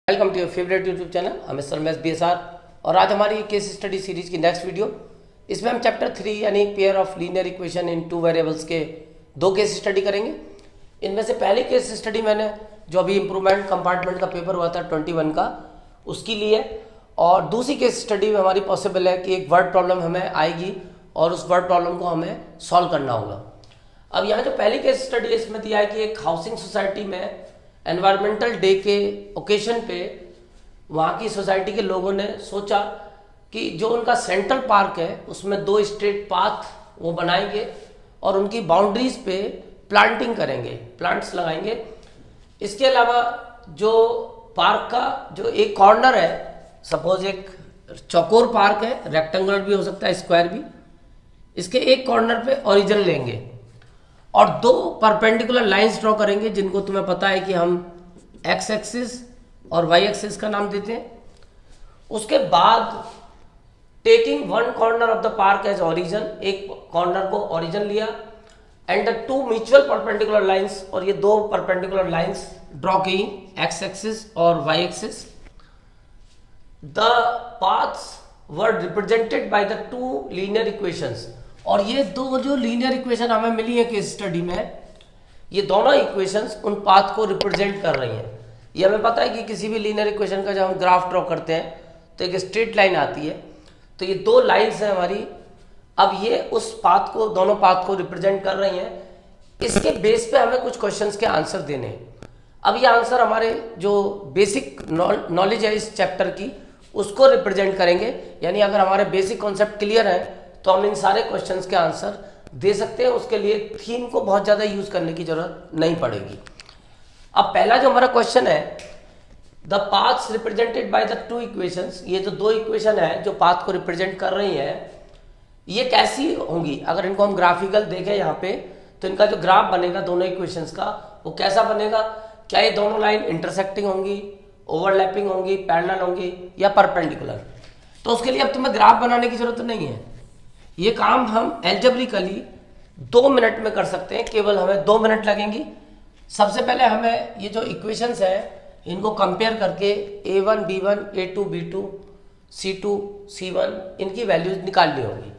Welcome to your favourite YouTube channel mister M S B S R. और आज हमारी case study series की next video, इसमें हम चैप्टर 3 यानी pair of linear equation in two variables के दो केस स्टडी करेंगे। इनमें से पहली केस स्टडी मैंने जो अभी इम्प्रूवमेंट कंपार्टमेंट का पेपर हुआ था 21 का, उसकी लिए। और दूसरी केस स्टडी में हमारी पॉसिबल है कि एक वर्ड प्रॉब्लम हमें आएगी और उस वर्ड प्रॉब्लम को हमें सॉल्व करना होगा। अब यहाँ जो पहली केस स्टडी है इसमें दिया है कि एक हाउसिंग सोसाइटी में एनवायरमेंटल डे के ओकेशन पे वहाँ की सोसाइटी के लोगों ने सोचा कि जो उनका सेंट्रल पार्क है उसमें दो स्ट्रेट पाथ वो बनाएंगे और उनकी बाउंड्रीज पे प्लांटिंग करेंगे, प्लांट्स लगाएंगे। इसके अलावा जो पार्क का जो एक कॉर्नर है, सपोज एक चौकोर पार्क है, रेक्टेंगुलर भी हो सकता है, स्क्वायर भी, इसके एक कॉर्नर पे ओरिजिन लेंगे और दो परपेंडिकुलर लाइंस ड्रॉ करेंगे जिनको तुम्हें पता है कि हम एक्स एक्सिस और वाई एक्सिस का नाम देते हैं। उसके बाद taking one corner of the park as origin, एक कॉर्नर को ओरिजिन लिया and the two mutual perpendicular lines, और ये दो परपेंडिकुलर लाइंस ड्रॉ की एक्स एक्सिस और Y axis. The paths were represented by the two linear equations, और ये दो जो लीनियर इक्वेशन हमें मिली है केस स्टडी में, ये दोनों इक्वेशंस उन पाथ को रिप्रेजेंट कर रही हैं। ये हमें पता है कि किसी भी लीनियर इक्वेशन का जब हम ग्राफ ड्रॉ करते हैं तो एक स्ट्रेट लाइन आती है, तो ये दो लाइंस हैं हमारी। अब ये उस पाथ को, दोनों पाथ को रिप्रेजेंट कर रही हैं। इसके बेस पे हमें कुछ क्वेश्चंस के आंसर देने हैं। अब ये आंसर हमारे जो बेसिक नॉलेज है इस चैप्टर की उसको रिप्रेजेंट करेंगे। यानी अगर हमारे बेसिक कॉन्सेप्ट क्लियर है तो हम इन सारे क्वेश्चंस के आंसर दे सकते हैं। उसके लिए थीम को बहुत ज़्यादा यूज करने की जरूरत नहीं पड़ेगी। अब पहला जो हमारा क्वेश्चन है, the paths represented by the two equations, ये जो दो इक्वेशन है जो पाथ को रिप्रेजेंट कर रही है, ये कैसी होंगी? अगर इनको हम ग्राफिकल देखें यहाँ पे तो इनका जो ग्राफ बनेगा दोनों इक्वेशंस का वो कैसा बनेगा? क्या ये दोनों लाइन इंटरसेक्टिंग होंगी, ओवरलैपिंग होंगी, पैरेलल होंगी या परपेंडिकुलर? तो उसके लिए अब तुम्हें ग्राफ बनाने की जरूरत नहीं है। ये काम हम एल्जेब्रिकली 2 मिनट में कर सकते हैं, केवल हमें 2 मिनट लगेंगी। सबसे पहले हमें ये जो इक्वेशंस है इनको कंपेयर करके a1 b1 a2 b2 c2 c1 इनकी वैल्यूज निकालनी होगी।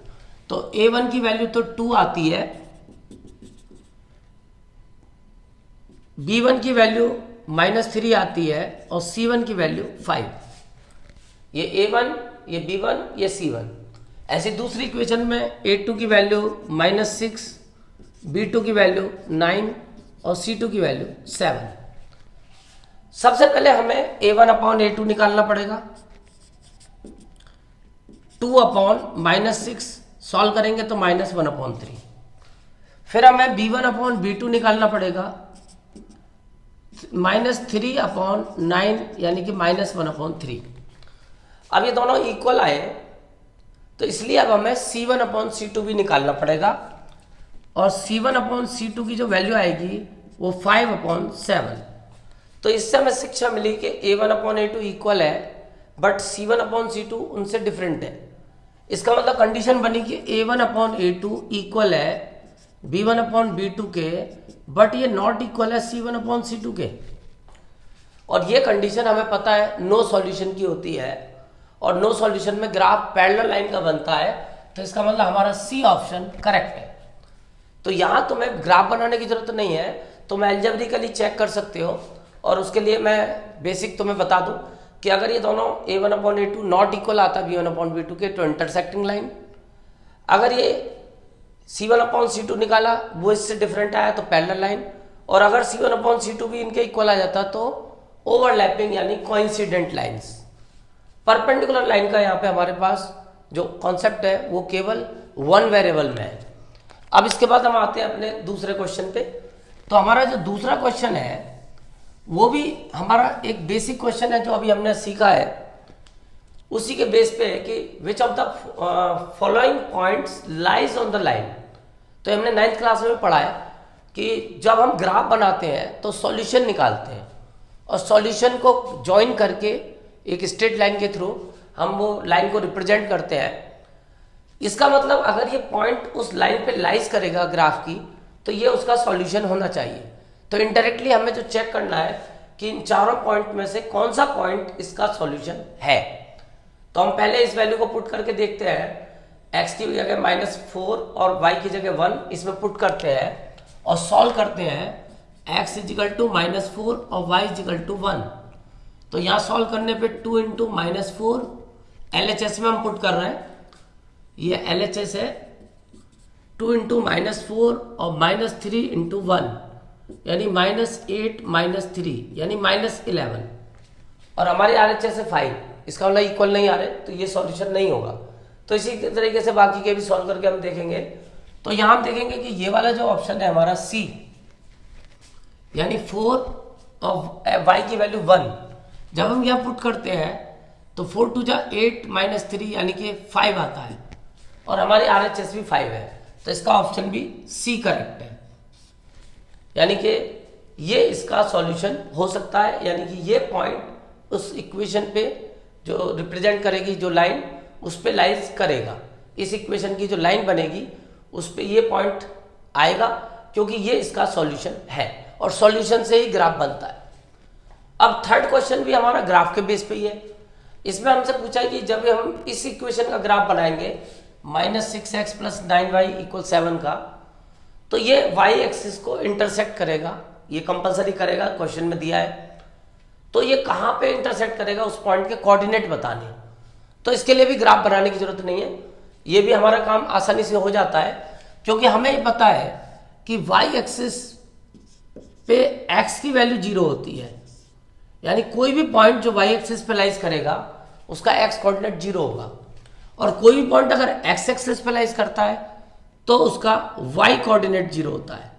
तो a1 की वैल्यू तो 2 आती है, b1 की वैल्यू -3 आती है और c1 की वैल्यू 5। ये a1, ये b1, ये c1। ऐसी दूसरी इक्वेशन में a2 की वैल्यू -6, b2 की वैल्यू 9 और c2 की वैल्यू 7। सबसे पहले हमें a1 अपॉन a2 निकालना पड़ेगा। 2 अपॉन -6 सॉल्व करेंगे तो -1 अपॉन 3। फिर हमें b1 अपॉन b2 निकालना पड़ेगा, -3 अपॉन 9 यानी कि -1 अपॉन 3। अब ये दोनों इक्वल आए तो इसलिए अब हमें c1 अपॉन c2 भी निकालना पड़ेगा, और c1 अपॉन c2 की जो वैल्यू आएगी वो 5 अपॉन 7। तो इससे हमें शिक्षा मिली कि a1 अपॉन a2 इक्वल है बट c1 अपॉन c2 उनसे डिफरेंट है। इसका मतलब कंडीशन बनी कि a1 अपॉन a2 इक्वल है b1 अपॉन b2 के, बट ये नॉट इक्वल है c1 अपॉन c2 के। और ये कंडीशन हमें पता है नो सॉल्यूशन की होती है, और नो सॉल्यूशन में ग्राफ पैरेलल लाइन का बनता है। तो इसका मतलब हमारा सी ऑप्शन करेक्ट है। तो यहाँ तुम्हें ग्राफ बनाने की जरूरत नहीं है, तुम एल्जेब्रिकली चेक कर सकते हो। और उसके लिए मैं बेसिक तुम्हें बता दूं कि अगर ये दोनों a1 upon a2 not equal आता b1 अपॉन b2 के तो इंटरसेक्टिंग लाइन। अगर ये c1 अपॉन c2 निकाला वो इससे डिफरेंट आया तो पैरेलल लाइन। और अगर c1 अपॉन c2 भी इनके इक्वल आ जाता तो ओवरलैपिंग यानी कोइंसिडेंट लाइन्स। परपेंडिकुलर लाइन का यहाँ पे हमारे पास जो कॉन्सेप्ट है वो केवल वन वेरिएबल में है। अब इसके बाद हम आते हैं अपने दूसरे क्वेश्चन पे। तो हमारा जो दूसरा क्वेश्चन है वो भी हमारा एक बेसिक क्वेश्चन है जो अभी हमने सीखा है, उसी के बेस पे है कि which of the following points lies on the line. तो हमने 9th क्लास में पढ़ा है कि जब हम ग्राफ बनाते हैं तो सॉल्यूशन निकालते हैं और सॉल्यूशन को ज्वाइन करके एक स्ट्रेट लाइन के थ्रू हम वो लाइन को रिप्रेजेंट करते हैं। इसका मतलब अगर ये पॉइंट उस लाइन पे लाइज करेगा ग्राफ की तो ये उसका सॉल्यूशन होना चाहिए। तो इनडायरेक्टली हमें जो चेक करना है कि इन चारों पॉइंट में से कौन सा पॉइंट इसका सॉल्यूशन है। तो हम पहले इस वैल्यू को पुट करके देखते हैं। x की जगह -4 और y की जगह 1 इसमें पुट करते हैं और सॉल्व करते हैं। x =-4 और y =1। तो यहाँ सॉल्व करने पे 2 × -4 LHS में हम पुट कर रहे हैं, ये LHS है 2 × -4 और -3 × 1 यानी -8 -3 यानी -11 और हमारी RHS है 5। इसका मतलब इक्वल नहीं आ रहे तो ये सॉल्यूशन नहीं होगा। तो इसी तरीके से बाकी के भी सॉल्व करके हम देखेंगे। तो यहाँ हम देखेंगे कि ये वाला जो ऑप्शन है हमारा C यानी 4 और y की वैल्यू 1, जब हम यहाँ पुट करते हैं तो 4 × 8 -3 यानी कि 5 आता है और हमारी RHS भी 5 है। तो इसका ऑप्शन भी C करेक्ट है, यानी कि ये इसका सॉल्यूशन हो सकता है। यानी कि ये पॉइंट उस इक्वेशन पे जो रिप्रेजेंट करेगी, जो लाइन उस पे लाइज करेगा, इस इक्वेशन की जो लाइन बनेगी उस पे ये पॉइंट आएगा, क्योंकि ये इसका सॉल्यूशन है और सॉल्यूशन से ही ग्राफ बनता है। अब थर्ड क्वेश्चन भी हमारा ग्राफ के बेस पे ही है। इसमें हमसे पूछा है कि जब हम इस इक्वेशन का ग्राफ बनाएंगे -6x + 9y = 7 का, तो ये y एक्सिस को इंटरसेक्ट करेगा, ये कंपलसरी करेगा, क्वेश्चन में दिया है। तो ये कहाँ पे इंटरसेक्ट करेगा, उस पॉइंट के कोऑर्डिनेट बताने। तो इसके लिए भी ग्राफ बनाने की जरूरत नहीं है, ये भी हमारा काम आसानी से हो जाता है, क्योंकि हमें पता है कि y एक्सिस पे x की वैल्यू 0 होती है। यानी कोई भी पॉइंट जो y एक्सिस पे लाइज करेगा उसका x कोऑर्डिनेट 0 होगा, और कोई भी पॉइंट अगर x एक्सिस पे लाइज करता है तो उसका y कोऑर्डिनेट 0 होता है।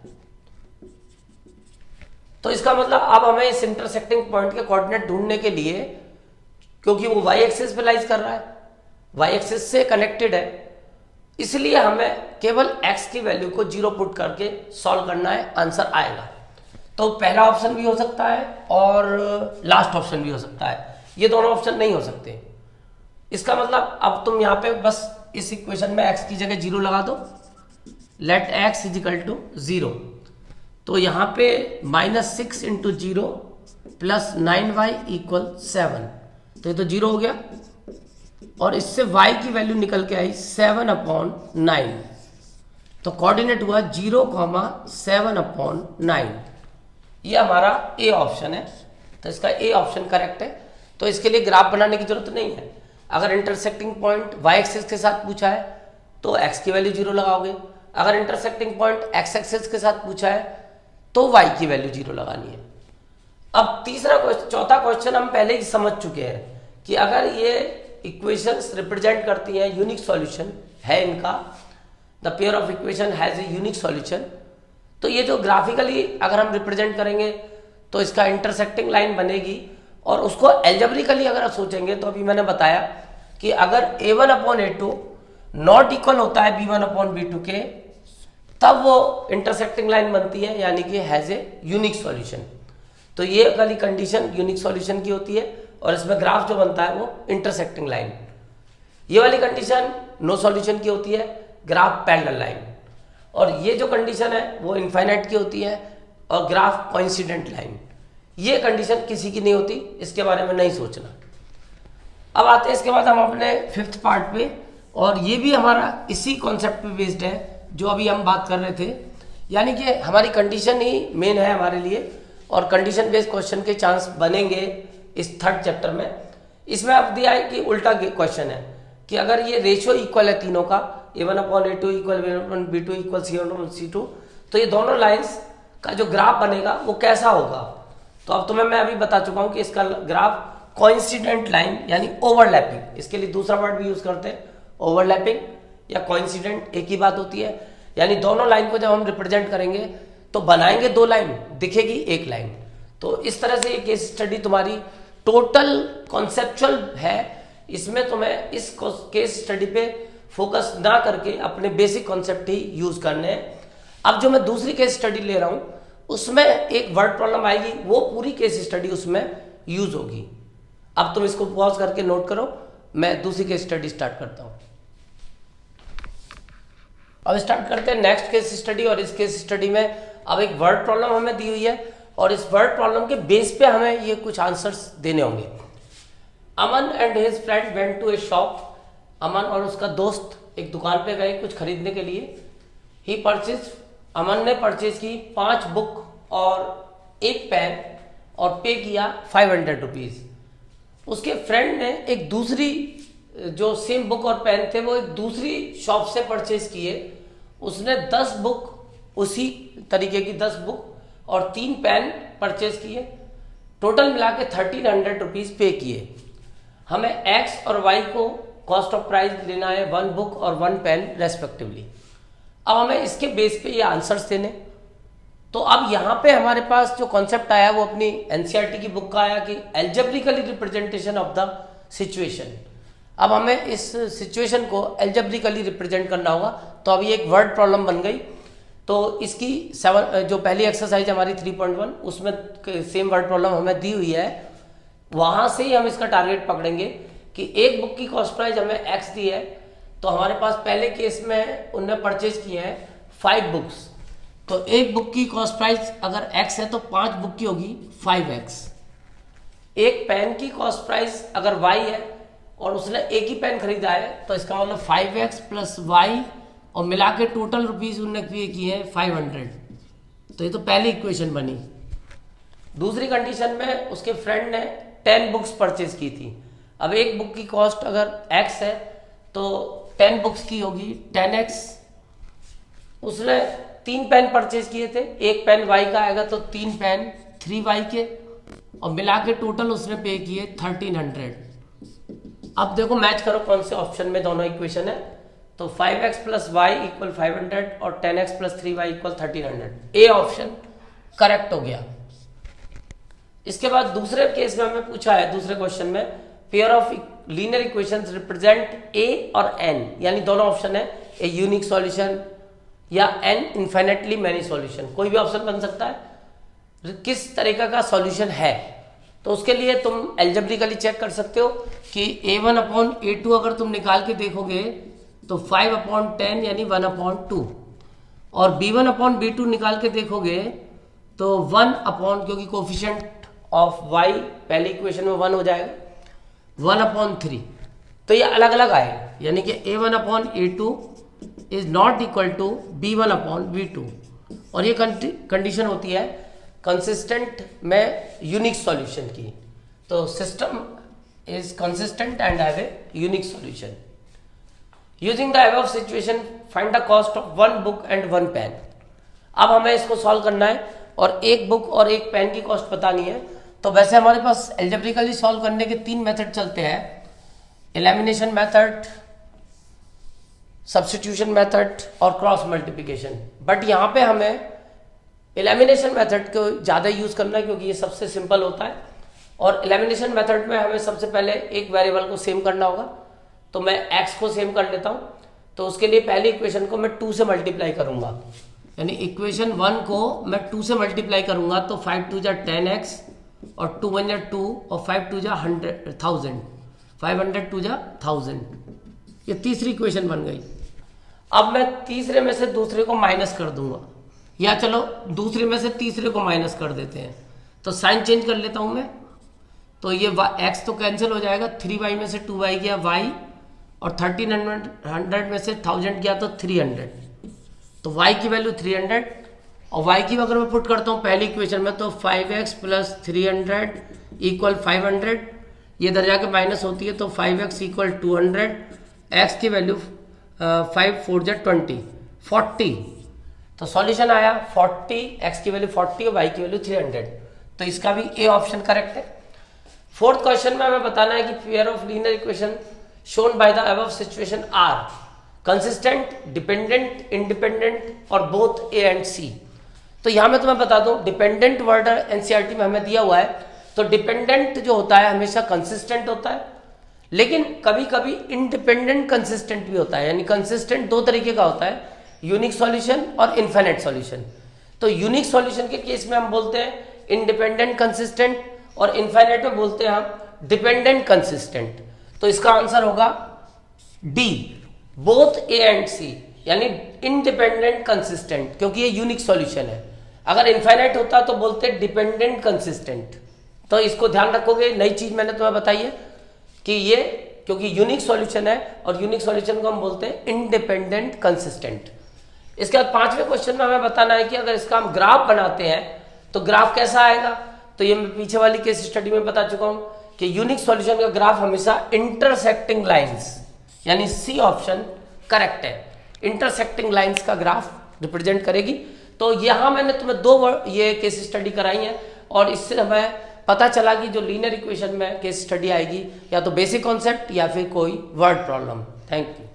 तो इसका मतलब अब हमें इस इंटरसेक्टिंग पॉइंट के कोऑर्डिनेट ढूंढने के लिए, क्योंकि वो y एक्सिस पे लाइज कर रहा है, y एक्सिस से कनेक्टेड है, इसलिए हमें केवल x की वैल्यू को 0 पुट करके सॉल्व करना है, आंसर आएगा। तो पहला ऑप्शन भी हो सकता है और लास्ट ऑप्शन भी हो सकता है, ये दोनों ऑप्शन नहीं हो सकते। इसका मतलब अब तुम यहाँ पे बस इस इक्वेशन में x की जगह 0 लगा दो, लेट x = 0। तो यहाँ पे -6 × 0 + 9y = 7, तो ये तो 0 हो गया, और इससे y की वैल्यू निकल के आई 7/9। तो कोऑर्डिनेट हुआ 0, 7/9। ये हमारा ए ऑप्शन है, तो इसका ए ऑप्शन करेक्ट है। तो इसके लिए ग्राफ बनाने की जरूरत नहीं है। अगर इंटरसेक्टिंग पॉइंट y एक्सिस के साथ पूछा है तो x की वैल्यू 0 लगाओगे, अगर इंटरसेक्टिंग पॉइंट x एक्सिस के साथ पूछा है तो y की वैल्यू 0 लगानी है। अब चौथा क्वेश्चन हम पहले ही समझ चुके हैं कि अगर ये इक्वेशंस रिप्रेजेंट करती हैं यूनिक सॉल्यूशन है इनका, the pair of equation has a unique solution, तो ये जो ग्राफिकली अगर हम रिप्रेजेंट करेंगे तो इसका इंटरसेक्टिंग लाइन बनेगी, और उसको एल्जेब्रिकली अगर आप सोचेंगे तो अभी मैंने बताया कि अगर a1/a2 नॉट इक्वल होता है b1/b2 के, तब वो इंटरसेक्टिंग लाइन बनती है, यानी कि हैज ए यूनिक सॉल्यूशन। तो ये वाली कंडीशन यूनिक सॉल्यूशन की होती है, और इसमें ग्राफ जो बनता है वो इंटरसेक्टिंग लाइन। ये वाली कंडीशन नो सॉल्यूशन की होती है, ग्राफ पैरेलल लाइन। और ये जो कंडीशन है वो इनफाइनाइट की होती है, और ग्राफ कोइंसिडेंट लाइन। ये कंडीशन किसी की नहीं होती, इसके बारे में नहीं सोचना। अब आते हैं इसके बाद हम अपने 5th पार्ट पे, और ये भी हमारा इसी कॉन्सेप्ट पे बेस्ड है जो अभी हम बात कर रहे थे। यानी कि हमारी कंडीशन ही मेन है हमारे लिए, और कंडीशन बेस्ड क्वेश्चन के चांस बनेंगे इस 3rd चैप्टर में। इसमें अब दिया है कि उल्टा क्वेश्चन है कि अगर ये रेशियो इक्वल है तीनों का, a1/a2 = b1/b2 = c1/c2, तो ये दोनों लाइंस का जो ग्राफ बनेगा वो कैसा होगा। तो अब तुम्हें मैं अभी बता चुका हूं कि इसका ग्राफ कोइंसिडेंट लाइन यानी ओवरलैपिंग, इसके लिए दूसरा वर्ड भी यूज करते हैं, ओवरलैपिंग या कोइंसिडेंट एक ही बात होती है। यानी दोनों लाइन को जब हम रिप्रेजेंट करेंगे तो बनाएंगे 2 लाइन, दिखेगी 1 लाइन। तो इस तरह से ये केस स्टडी तुम्हारी टोटल कॉन्सेप्चुअल है। इसमें तुम्हें इस केस स्टडी पे फोकस ना करके अपने बेसिक कॉन्सेप्ट ही यूज करने हैं। अब जो मैं दूसरी केस स्टडी ले रहा हूं उसमें एक वर्ड प्रॉब्लम आएगी, वो पूरी केस स्टडी उसमें यूज होगी। अब तुम इसको पॉज करके नोट करो, मैं दूसरी केस स्टडी स्टार्ट करता हूं। अब स्टार्ट करते हैं नेक्स्ट केस स्टडी, और इस केस स्टडी में अब एक वर्ड प्रॉब्लम हमें दी हुई है, और इस वर्ड प्रॉब्लम के बेस पे हमें ये कुछ आंसर्स देने होंगे। Aman and his friend went to a shop. Aman और उसका दोस्त एक दुकान पे गए कुछ खरीदने के लिए। ही परचेज, अमन ने परचेज की 5 बुक और 1 पेन और पे किया 500 रुपीज़। उसके फ्रेंड ने एक दूसरी जो सेम बुक और पेन थे वो एक दूसरी शॉप से परचेज किए। उसने 10 बुक, उसी तरीके की 10 बुक और 3 पेन परचेज किए। टोटल मिला के 1300 रुपीज़ पे किए। हमें एक्स और वाई को कॉस्ट ऑफ प्राइस लेना है 1 बुक और 1 पेन रेस्पेक्टिवली। अब हमें इसके बेस पे ये आंसर्स देने। तो अब यहाँ पे हमारे पास जो कॉन्सेप्ट आया वो अपनी एनसीईआरटी की बुक का आया कि algebraically representation of the situation. अब हमें इस सिचुएशन को एल्जेब्रिकली रिप्रेजेंट करना होगा। तो अभी एक वर्ड प्रॉब्लम बन गई। तो इसकी जो पहली एक्सरसाइज हमारी 3.1 उसमें सेम वर्ड प्रॉब्लम हमें दी हुई है। वहाँ से ही हम इसका टारगेट पकड़ेंगे कि एक बुक की कॉस्ट प्राइस हमें एक्स दी है। तो हमारे पास पहले केस में उनने परचेज किए हैं 5 बुक्स। तो एक बुक की कॉस्ट प्राइस अगर x है तो 5 बुक की होगी 5x। एक पेन की कॉस्ट प्राइस अगर y है और उसने एक ही पेन खरीदा है तो इसका मतलब 5x प्लस y और मिला के टोटल रुपीज उनने पे किए हैं 500। तो ये तो पहली इक्वेशन बनी। दूसरी कंडीशन में उसके फ्रेंड ने 10 बुक्स परचेज की थी। अब एक बुक की कॉस्ट अगर x है तो 10 बुक्स की होगी 10x। उसने 3 पेन परचेज किए थे, एक पेन y का आएगा तो 3 पेन 3y के और मिला के टोटल उसने पे किए 1300। अब देखो मैच करो कौन से ऑप्शन में दोनों इक्वेशन है। तो 5x प्लस वाई इक्वल 500 और 10x प्लस 3y इक्वल 1300। ए ऑप्शन करेक्ट हो गया। इसके बाद दूसरे केस में हमें पूछा है, दूसरे क्वेश्चन में pair of linear equations represent a और एन, यानी दोनों ऑप्शन है, ए यूनिक सॉल्यूशन या एन इन्फिनिटली मैनी सॉल्यूशन। कोई भी ऑप्शन बन सकता है। किस तरीके का सॉल्यूशन है तो उसके लिए तुम एल्जेब्रिकली चेक कर सकते हो कि a1 अपॉन a2 अगर तुम निकाल के देखोगे तो 5 अपॉन 10 यानी 1 अपॉन 2 और b1 अपॉन b2 निकाल के देखोगे तो 1 अपॉन, क्योंकि कोफिशिएंट ऑफ y पहले इक्वेशन में 1 हो जाएगा, 1 अपॉन 3। तो ये अलग अलग आएगा, यानी कि a1 upon a2 is not equal to b1 upon b2। और ये कंडीशन होती है कंसिस्टेंट में यूनिक सॉल्यूशन की। तो system is consistent and have a unique solution. Using the above situation find the cost of 1 book and 1 pen. अब हमें इसको सॉल्व करना है और एक बुक और एक पेन की कॉस्ट बतानी है। तो वैसे हमारे पास एल्जेब्रिकली सॉल्व करने के 3 मेथड चलते हैं, एलिमिनेशन मेथड, सब्स्टिट्यूशन मेथड और क्रॉस मल्टीप्लिकेशन। बट यहाँ पे हमें एलिमिनेशन मेथड को ज़्यादा यूज़ करना है क्योंकि ये सबसे सिंपल होता है। और एलिमिनेशन मेथड में हमें सबसे पहले एक वेरिएबल को सेम करना होगा। तो मैं x को सेम कर लेता हूँ। तो उसके लिए पहली इक्वेशन को मैं 2 से मल्टीप्लाई करूँगा, यानी इक्वेशन 1 को मैं 2 से मल्टीप्लाई करूँगा तो 5 2 जा 10x और 2 1 जा 2 और 5 2 जा 1000, 500 2 जा 1000। ये तीसरी इक्वेशन बन गई। अब मैं तीसरे में से दूसरे को माइनस कर दूंगा, या चलो दूसरे में से तीसरे को माइनस कर देते हैं। तो साइन चेंज कर लेता हूं मैं। तो ये x तो कैंसिल हो जाएगा, 3y में से 2y गया y और 1300 में से 1000 गया तो 300। तो y की वैल्यू 300 और y की अगर मैं पुट करता हूँ पहली इक्वेशन में तो 5x प्लस 300 इक्वल 500। ये इधर जाके माइनस होती है तो 5x इक्वल 200। x की वैल्यू 5 4 जा 20, 40। तो सॉल्यूशन आया 40, x की वैल्यू 40 और y की वैल्यू 300। तो इसका भी ए ऑप्शन करेक्ट है। फोर्थ क्वेश्चन में हमें बताना है कि pair of linear equation shown by the above situation are consistent, dependent, independent और बोथ ए एंड सी। तो यहां मैं तुम्हें बता दूं डिपेंडेंट वर्ड एनसीईआरटी में हमें दिया हुआ है। तो डिपेंडेंट जो होता है हमेशा कंसिस्टेंट होता है, लेकिन कभी कभी इंडिपेंडेंट कंसिस्टेंट भी होता है। यानी कंसिस्टेंट 2 तरीके का होता है, यूनिक सॉल्यूशन और इनफिनिट सॉल्यूशन। तो यूनिक सॉल्यूशन के केस में हम बोलते हैं इंडिपेंडेंट कंसिस्टेंट और इनफिनिट में बोलते हैं हम डिपेंडेंट कंसिस्टेंट। तो इसका आंसर होगा डी, बोथ ए एंड सी, यानी इंडिपेंडेंट कंसिस्टेंट, क्योंकि ये यूनिक सॉल्यूशन है। अगर इनफाइनाइट होता तो बोलते डिपेंडेंट कंसिस्टेंट। तो इसको ध्यान रखोगे। नई चीज मैंने तुम्हें बताई है कि ये क्योंकि यूनिक सॉल्यूशन है और यूनिक सॉल्यूशन को हम बोलते हैं इंडिपेंडेंट कंसिस्टेंट। इसके बाद 5वें क्वेश्चन में हमें बताना है कि अगर इसका हम ग्राफ बनाते हैं तो ग्राफ कैसा आएगा। तो ये मैं पीछे वाली केस स्टडी में बता चुका हूं कि यूनिक सॉल्यूशन का ग्राफ हमेशा इंटरसेक्टिंग लाइंस, यानी सी ऑप्शन करेक्ट है, इंटरसेक्टिंग लाइंस का ग्राफ रिप्रेजेंट करेगी। तो यहां मैंने तुम्हें 2 ये केस स्टडी कराई है और इससे हमें पता चला कि जो लीनियर इक्वेशन में केस स्टडी आएगी या तो बेसिक कॉन्सेप्ट या फिर कोई वर्ड प्रॉब्लम। Thank you.